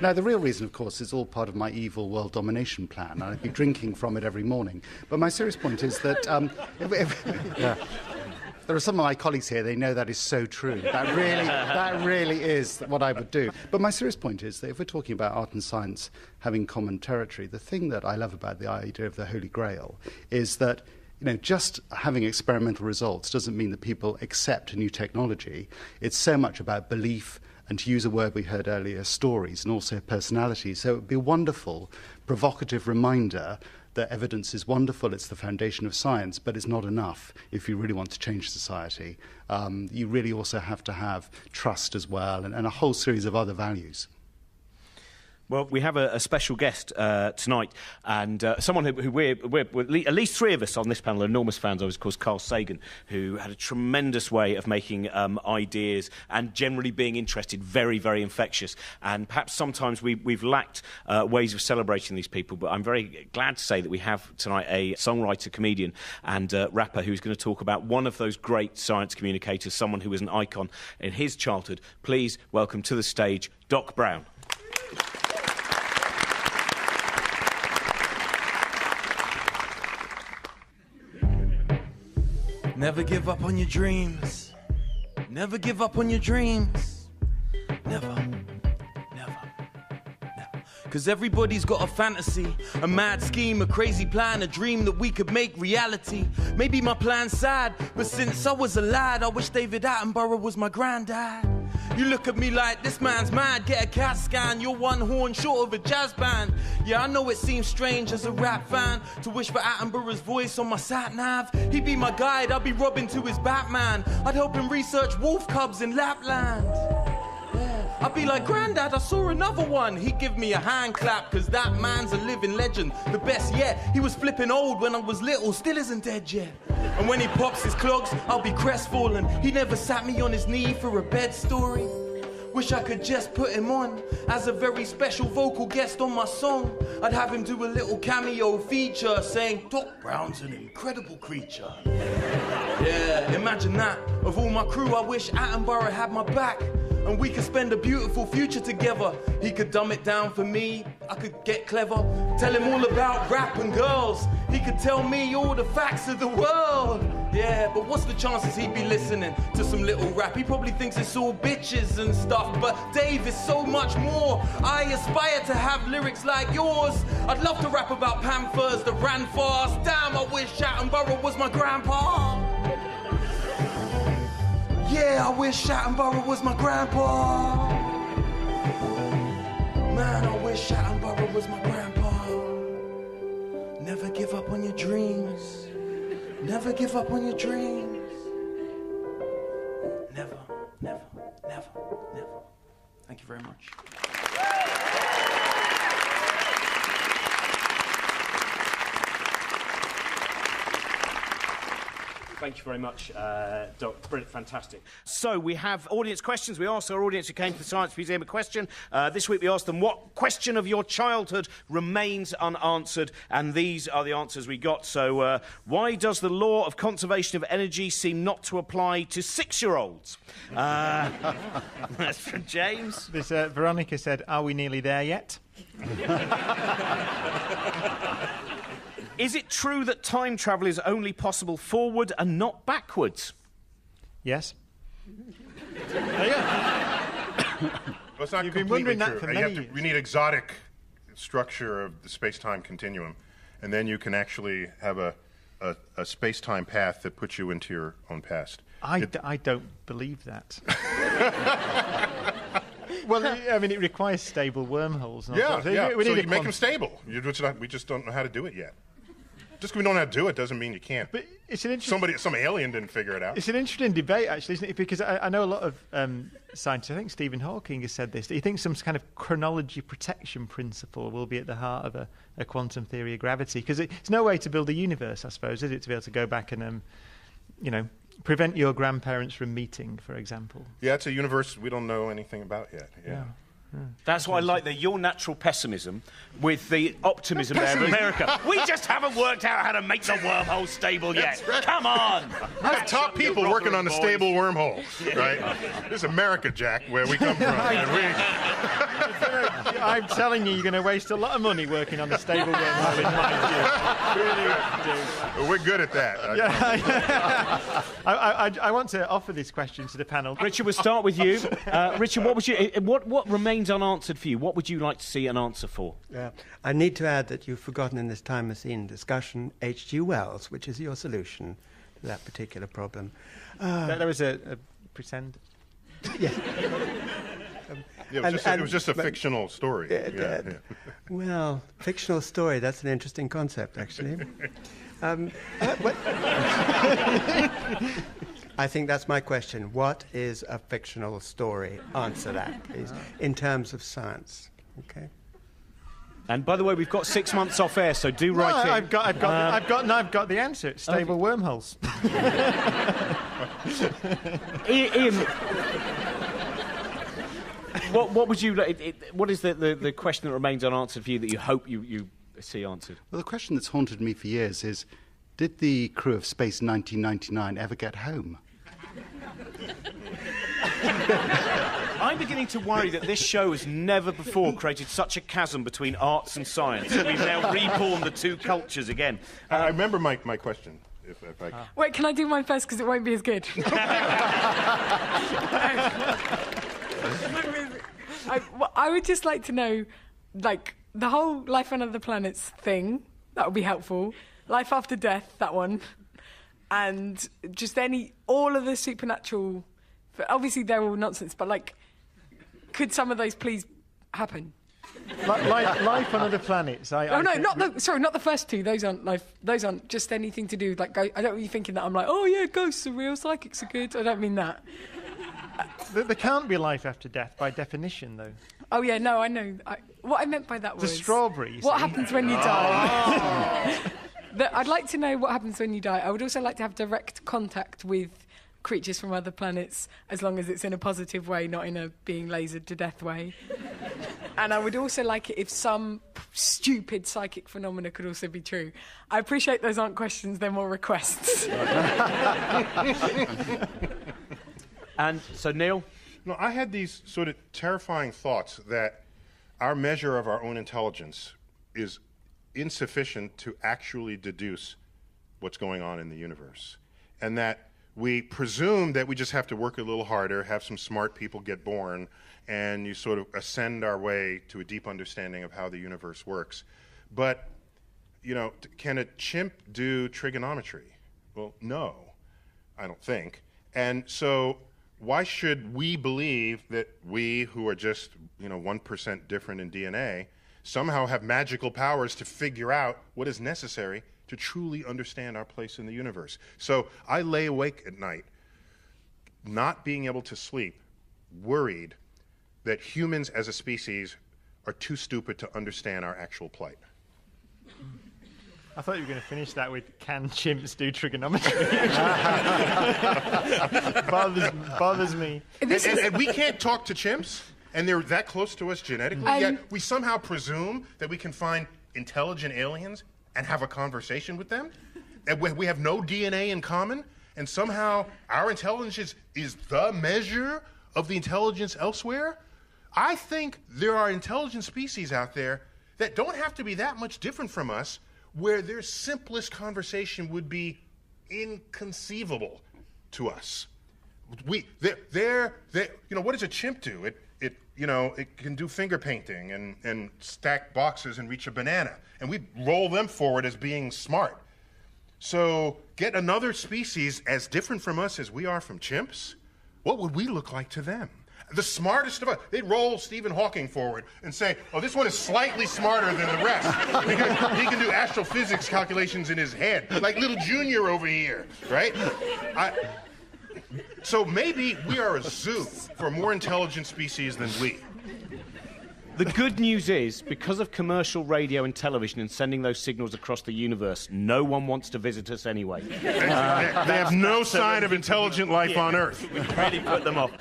[SPEAKER 3] Now, the real reason, of course, is all part of my evil world domination plan. I'd be drinking from it every morning. But my serious point is that there are some of my colleagues here, they know that is so true. That really is what I would do. But my serious point is that if we're talking about art and science having common territory, the thing that I love about the idea of the Holy Grail is that just having experimental results doesn't mean that people accept a new technology. It's so much about belief and, to use a word we heard earlier, stories and also personalities. So it would be a wonderful, provocative reminder that evidence is wonderful, it's the foundation of science, but it's not enough if you really want to change society. You really also have to have trust as well and a whole series of other values.
[SPEAKER 1] Well, we have a special guest tonight, and someone who we're at least three of us on this panel are enormous fans of, is, of course, Carl Sagan, who had a tremendous way of making ideas and generally being interested very, very infectious. And perhaps sometimes we've lacked ways of celebrating these people, but I'm very glad to say that we have tonight a songwriter, comedian and rapper who's going to talk about one of those great science communicators, someone who was an icon in his childhood. Please welcome to the stage Doc Brown.
[SPEAKER 7] Never give up on your dreams. Never give up on your dreams. Never. Cause everybody's got a fantasy, a mad scheme, a crazy plan, a dream that we could make reality. Maybe my plan's sad, but since I was a lad, I wish David Attenborough was my granddad. You look at me like, this man's mad, get a CAT scan, you're one horn short of a jazz band. Yeah, I know it seems strange as a rap fan to wish for Attenborough's voice on my sat-nav. He'd be my guide, I'd be Robin to his Batman. I'd help him research wolf cubs in Lapland. I'd be like, Grandad, I saw another one. He'd give me a hand clap, cause that man's a living legend. The best yet, he was flipping old when I was little, still isn't dead yet. And when he pops his clogs, I'll be crestfallen. He never sat me on his knee for a bed story. Wish I could just put him on as a very special vocal guest on my song. I'd have him do a little cameo feature saying, Doc Brown's an incredible creature. Yeah, imagine that. Of all my crew, I wish Attenborough had my back. And we could spend a beautiful future together. He could dumb it down for me, I could get clever. Tell him all about rap and girls. He could tell me all the facts of the world. Yeah, but what's the chances he'd be listening to some little rap? He probably thinks it's all bitches and stuff, but Dave is so much more. I aspire to have lyrics like yours. I'd love to rap about panthers that ran fast. Damn, I wish Attenborough was my grandpa. Yeah, I wish Attenborough was my grandpa. Man, I wish Attenborough was my grandpa. Never give up on your dreams. Never give up on your dreams. Never, never, never, never. Thank you very much.
[SPEAKER 1] Thank you very much, Doc. Brilliant, fantastic. So we have audience questions. We asked our audience who came to the Science Museum a question. This week we asked them, what question of your childhood remains unanswered? And these are the answers we got. So why does the law of conservation of energy seem not to apply to 6-year-olds? That's from James.
[SPEAKER 2] This Veronica said, are we nearly there yet?
[SPEAKER 1] Is it true that time travel is only possible forward and not backwards?
[SPEAKER 2] Yes.
[SPEAKER 5] Well, it's not
[SPEAKER 2] You've been
[SPEAKER 5] completely
[SPEAKER 2] wondering that
[SPEAKER 5] true.
[SPEAKER 2] for many years.
[SPEAKER 5] We need exotic structure of the space-time continuum, and then you can actually have a space-time path that puts you into your own past.
[SPEAKER 2] I don't believe that. Well, I mean, it requires stable wormholes. And all
[SPEAKER 5] Yeah,
[SPEAKER 2] sorts.
[SPEAKER 5] yeah.
[SPEAKER 2] We
[SPEAKER 5] So
[SPEAKER 2] need
[SPEAKER 5] you make them stable. We just don't know how to do it yet. Just because we don't know how to do it doesn't mean you can't.
[SPEAKER 2] But it's an interesting...
[SPEAKER 5] Some alien didn't figure it out.
[SPEAKER 2] It's an interesting debate, actually, isn't it? Because I know a lot of scientists, I think Stephen Hawking has said this, that he thinks some kind of chronology protection principle will be at the heart of a quantum theory of gravity. Because it's no way to build a universe, I suppose, is it, to be able to go back and, prevent your grandparents from meeting, for example.
[SPEAKER 5] Yeah, it's a universe we don't know anything about yet. Yeah.
[SPEAKER 1] That's why I like your natural pessimism with the optimism there of America. We just haven't worked out how to make the wormhole stable yet.
[SPEAKER 5] Right.
[SPEAKER 1] Come on.
[SPEAKER 5] There's top people working on the stable wormhole, right? This is America, Jack, where we come from.
[SPEAKER 2] I'm telling you, you're going to waste a lot of money working on the stable wormhole in my view. Really do.
[SPEAKER 5] We're good at that.
[SPEAKER 2] I want to offer this question to the panel.
[SPEAKER 1] Richard, we'll start with you. Richard, what remains unanswered for you? What would you like to see an answer for?
[SPEAKER 4] Yeah. I need to add that you've forgotten in this time machine discussion H.G. Wells, which is your solution to that particular problem.
[SPEAKER 2] There was a pretend.
[SPEAKER 4] Yeah.
[SPEAKER 5] It was just a fictional story.
[SPEAKER 4] Well, fictional story, that's an interesting concept, actually. I think that's my question. What is a fictional story? Answer that, please, in terms of science. Okay.
[SPEAKER 1] And by the way, we've got 6 months off air, so do write in.
[SPEAKER 2] I've got the answer. It's stable wormholes.
[SPEAKER 1] Ian, what would you? What is the question that remains unanswered for you that you hope you see answered?
[SPEAKER 3] Well, the question that's haunted me for years is, did the crew of Space 1999 ever get home?
[SPEAKER 1] I'm beginning to worry that this show has never before created such a chasm between arts and science. We've now reborn the two cultures again.
[SPEAKER 5] I remember my question. If I...
[SPEAKER 6] Wait, can I do mine first because it won't be as good? I would just like to know, like, the whole life on other planets thing. That would be helpful. Life after death, that one. And just all of the supernatural... Obviously, they're all nonsense, but, like, could some of those please happen?
[SPEAKER 2] Life on other planets.
[SPEAKER 6] Not the first two. Those aren't life. Those aren't just anything to do with, like, I don't want you thinking that I'm like, oh, yeah, ghosts are real, psychics are good. I don't mean that.
[SPEAKER 2] There can't be life after death by definition, though.
[SPEAKER 6] Oh, yeah, no, I know. What I meant by that was...
[SPEAKER 2] The strawberry,
[SPEAKER 6] what happens when you die? I'd like to know what happens when you die. I would also like to have direct contact with creatures from other planets, as long as it's in a positive way, not in a being lasered to death way. And I would also like it if some stupid psychic phenomena could also be true. I appreciate those aren't questions, they're more requests.
[SPEAKER 1] And so, Neil?
[SPEAKER 5] No, I had these sort of terrifying thoughts that our measure of our own intelligence is insufficient to actually deduce what's going on in the universe. And that we presume that we just have to work a little harder, have some smart people get born, and you sort of ascend our way to a deep understanding of how the universe works. But, can a chimp do trigonometry? Well, no, I don't think. And so why should we believe that we, who are just 1% different in DNA, somehow have magical powers to figure out what is necessary to truly understand our place in the universe? So I lay awake at night, not being able to sleep, worried that humans as a species are too stupid to understand our actual plight.
[SPEAKER 2] I thought you were going to finish that with, can chimps do trigonometry? bothers me.
[SPEAKER 5] And we can't talk to chimps, and they're that close to us genetically, yet we somehow presume that we can find intelligent aliens and have a conversation with them? And we have no DNA in common, and somehow our intelligence is the measure of the intelligence elsewhere? I think there are intelligent species out there that don't have to be that much different from us, where their simplest conversation would be inconceivable to us. What does a chimp do? It can do finger painting and stack boxes and reach a banana, and we roll them forward as being smart. So get another species as different from us as we are from chimps. What would we look like to them? The smartest of us, they'd roll Stephen Hawking forward and say, oh, this one is slightly smarter than the rest because he can do astrophysics calculations in his head, like little Junior over here, right? So maybe we are a zoo for more intelligent species than we.
[SPEAKER 1] The good news is, because of commercial radio and television and sending those signals across the universe, no one wants to visit us anyway.
[SPEAKER 5] They have no sign of intelligent life on Earth.
[SPEAKER 1] We really put them off.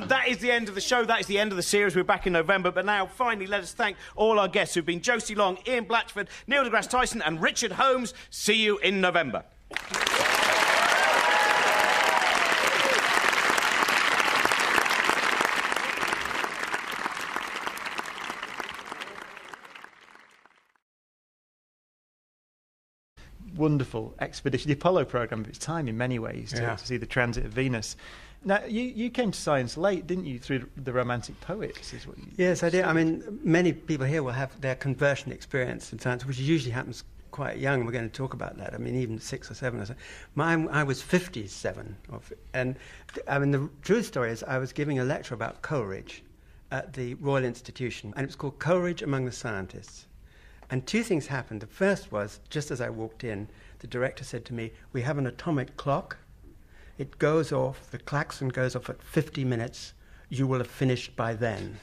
[SPEAKER 1] That is the end of the show. That is the end of the series. We're back in November. But now, finally, let us thank all our guests who've been Josie Long, Ian Blatchford, Neil deGrasse Tyson and Richard Holmes. See you in November.
[SPEAKER 2] Wonderful expedition, the Apollo program of its time in many ways, to see the transit of Venus. Now, you came to science late, didn't you, through the Romantic poets? Is what you
[SPEAKER 4] Yes, I did. I mean, many people here will have their conversion experience in science, which usually happens quite young. We're going to talk about that. I mean, even 6 or 7 or so. I was 57. And I mean, the true story is I was giving a lecture about Coleridge at the Royal Institution, and it was called Coleridge Among the Scientists. And 2 things happened. The first was, just as I walked in, the director said to me, "We have an atomic clock. It goes off, the klaxon goes off at 50 minutes. You will have finished by then."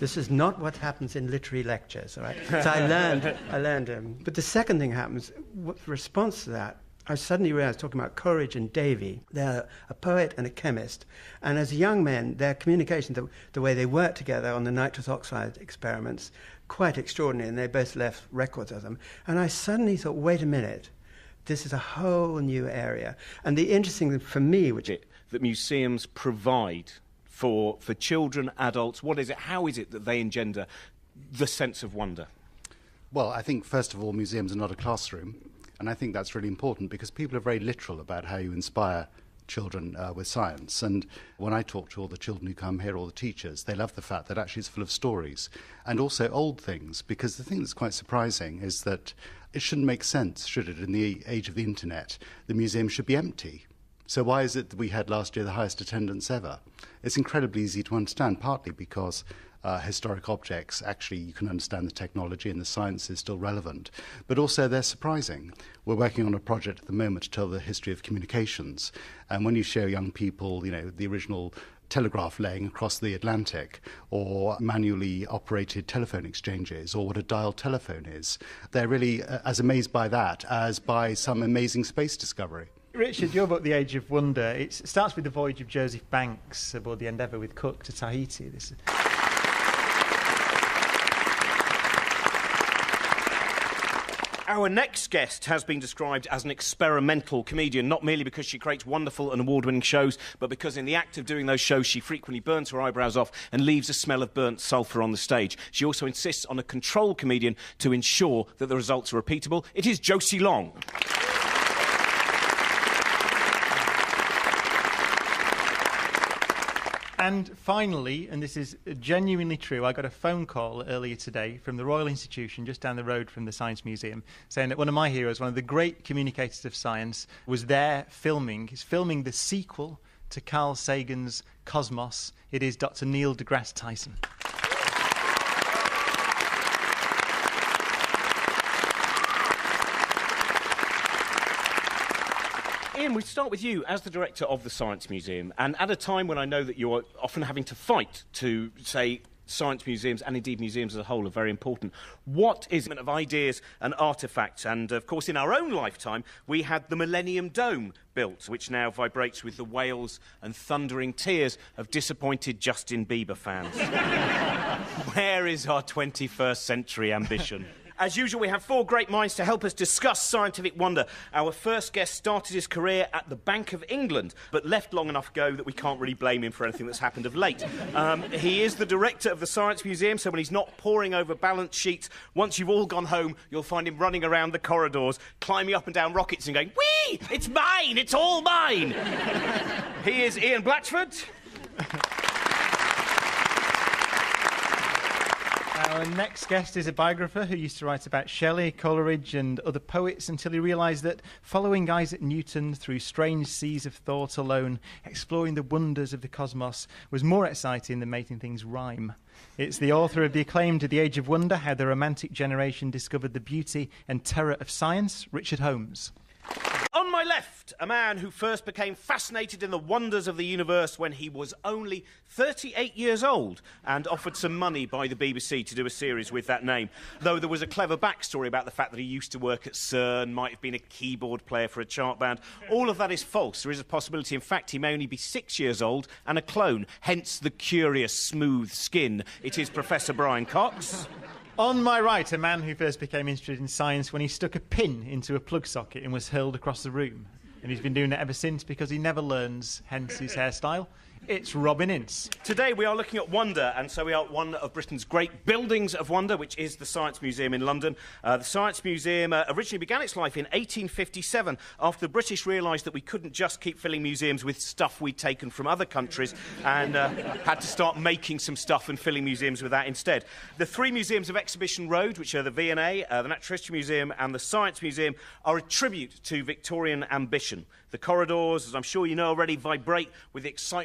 [SPEAKER 4] This is not what happens in literary lectures, all right? So I learned. But the second thing happens, what response to that, I suddenly realized, talking about Coleridge and Davy, they're a poet and a chemist, and as young men, their communication, the way they worked together on the nitrous oxide experiments, quite extraordinary, and they both left records of them. And I suddenly thought, wait a minute, this is a whole new area. And the interesting thing for me, which
[SPEAKER 1] that museums provide for children, adults, what is it, how is it that they engender the sense of wonder?
[SPEAKER 3] Well, I think, first of all, museums are not a classroom. And I think that's really important because people are very literal about how you inspire children with science. And when I talk to all the children who come here, all the teachers, they love the fact that actually it's full of stories and also old things, because the thing that's quite surprising is that it shouldn't make sense, should it, in the age of the internet, the museum should be empty. So why is it that we had last year the highest attendance ever? It's incredibly easy to understand, partly because historic objects, actually you can understand the technology and the science is still relevant, but also they're surprising. We're working on a project at the moment to tell the history of communications, and when you show young people, you know, the original telegraph laying across the Atlantic, or manually operated telephone exchanges, or what a dial telephone is, they're really as amazed by that as by some amazing space discovery.
[SPEAKER 2] Richard, your book, The Age of Wonder, it starts with the voyage of Joseph Banks aboard the Endeavour with Cook to Tahiti.
[SPEAKER 1] Our next guest has been described as an experimental comedian, not merely because she creates wonderful and award-winning shows, but because in the act of doing those shows, she frequently burns her eyebrows off and leaves a smell of burnt sulphur on the stage. She also insists on a control comedian to ensure that the results are repeatable. It is Josie Long.
[SPEAKER 2] And finally, and this is genuinely true, I got a phone call earlier today from the Royal Institution just down the road from the Science Museum saying that one of my heroes, one of the great communicators of science, was there filming. He's filming the sequel to Carl Sagan's Cosmos. It is Dr. Neil deGrasse Tyson.
[SPEAKER 1] Ian, we start with you as the director of the Science Museum, and at a time when I know that you're often having to fight to say science museums and indeed museums as a whole are very important. What is it of ideas and artefacts? And of course, in our own lifetime, we had the Millennium Dome built, which now vibrates with the wails and thundering tears of disappointed Justin Bieber fans. Where is our 21st century ambition? As usual, we have 4 great minds to help us discuss scientific wonder. Our first guest started his career at the Bank of England, but left long enough ago that we can't really blame him for anything that's happened of late. He is the director of the Science Museum, so when he's not poring over balance sheets, once you've all gone home, you'll find him running around the corridors, climbing up and down rockets and going, "Whee! It's mine! It's all mine!" He is Ian Blatchford.
[SPEAKER 2] Our next guest is a biographer who used to write about Shelley, Coleridge and other poets until he realised that following Isaac Newton through strange seas of thought alone, exploring the wonders of the cosmos, was more exciting than making things rhyme. It's the author of the acclaimed The Age of Wonder, How the Romantic Generation Discovered the Beauty and Terror of Science, Richard Holmes.
[SPEAKER 1] On my left, a man who first became fascinated in the wonders of the universe when he was only 38 years old and offered some money by the BBC to do a series with that name. Though there was a clever backstory about the fact that he used to work at CERN, might have been a keyboard player for a chart band. All of that is false. There is a possibility, in fact, he may only be 6 years old and a clone, hence the curious smooth skin. It is Professor Brian Cox.
[SPEAKER 2] On my right, a man who first became interested in science when he stuck a pin into a plug socket and was hurled across the room. And he's been doing it ever since because he never learns, hence his hairstyle. It's Robin Ince.
[SPEAKER 1] Today we are looking at wonder, and so we are at one of Britain's great buildings of wonder, which is the Science Museum in London. The Science Museum originally began its life in 1857 after the British realised that we couldn't just keep filling museums with stuff we'd taken from other countries and had to start making some stuff and filling museums with that instead. The three museums of Exhibition Road, which are the V&A, the Natural History Museum and the Science Museum, are a tribute to Victorian ambition. The corridors, as I'm sure you know already, vibrate with the excitement